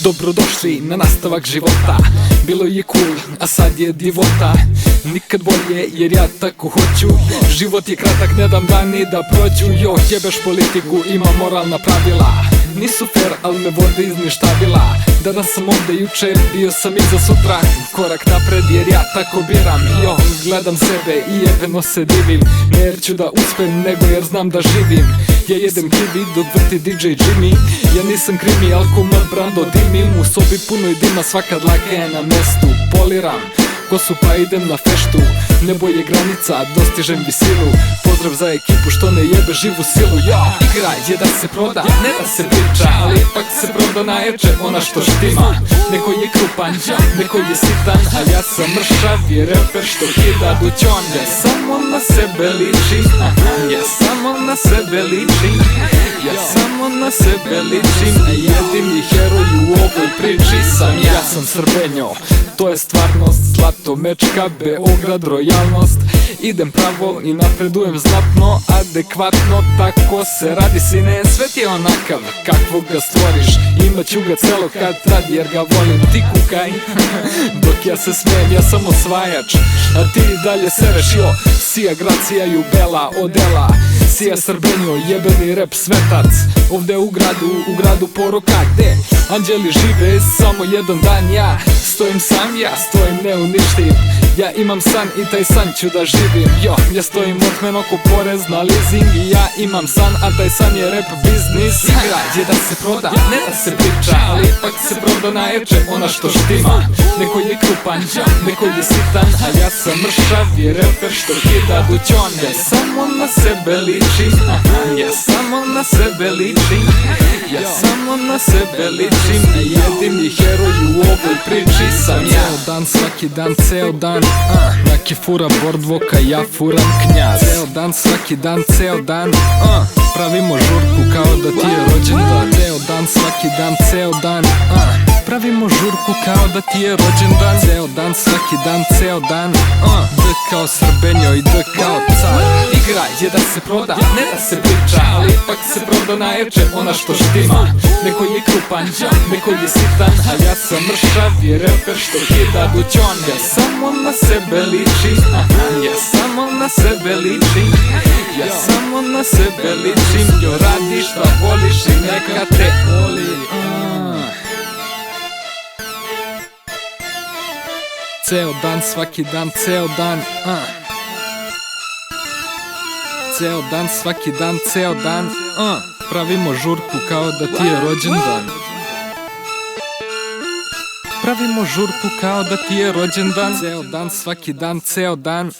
Dobrodošli na nastavak života. Bilo je cool, a sad je divota. Nikad bolje jer ja tako hoću. Život je kratak, ne dam dani da prođu. Jebeš politiku, ima moralna pravila. Nisu fair, ali me vode iz ništavila. Danas sam ovde, juče bio sam i za sutra. Korak napred jer ja tako biram. Gledam sebe i jebeno se divim. Ne jer ću da uspem, nego jer znam da živim. Ja jedem kiwi dok vrti DJ Jimmy. Ja nisam krimi, alkohol brando dimim. U sobi punoj dima, svaka dlaka je na mestu. Poliram kosu pa idem na feštu. Nebo je granica, dostižem visinu. Pozdrav za ekipu što ne jebe živu silu. Igra je da se proda, ne da se priča, ali ipak se proda najjače ona što štima. Neko je krupan, neko je sitan, a ja sam mršav i reper što kida dućon. Ja samo na sebe ličim, ja samo na sebe ličim, ja samo na sebe ličim. Jedini heroj u ovoj priči sam ja. Ja sam Srbenjo, to je stvarnost. Zlato mečka, Beograd, rojalnost. Idem pravo i napredujem znatno, adekvatno, tako se radi sine. Svet je onakav kakvog ga stvoriš. Imaću ga celo kad radi jer ga volim. Ti kukaj, dok ja se smijem, ja sam osvajač, a ti dalje sereš. Sija Gracija i Bela Odela, sija Srbenjo, jebeni rap svetac. Ovde u gradu poruka gde anđeli žive samo jedan dan. Ja stojim sam, ja stojim neuništiv. Ja imam san i taj san ću da živim. Ja stojim otmeno ko porez na leasing. I ja imam san, a taj san je rap biznis. Igra je da se proda, ne da se priča, ali ipak se proda najjače ona što štima. Neko je krupan, neko je sitan, a ja sam mršav i reper što kida dućon. Ja samo na sebe ličim, ja samo na sebe ličim, ja samo na sebe ličim. Jedini heroj u ovoj priči sam ja. Ceo dan, svaki dan, ceo dan, Naki fura Boardwalka, ja furam Knjaz. Ceo dan, svaki dan, ceo dan, pravimo žurku kao da ti je rođendan. Ceo dan, svaki dan, ceo dan, pravimo žurku kao da ti je rođendan. Ceo dan, svaki dan, ceo dan, D kao Srbenjo i D kao car. Igra je da se proda, ne da se priča, ali ipak se proda najjače ona što štima. Neko je krupan, neko je sitan, a ja sam mršav i reper što kida dućon. Ja samo na sebe ličim, ja samo na sebe ličim, ja samo na sebe ličim. Radi šta voliš i neka te voli. Ceo dan, svaki dan, ceo dan, ceo dan, svaki dan, ceo dan, pravimo žurku kao da ti je rođendan. Pravimo žurku kao da ti je rođendan. Ceo dan, svaki dan, ceo dan,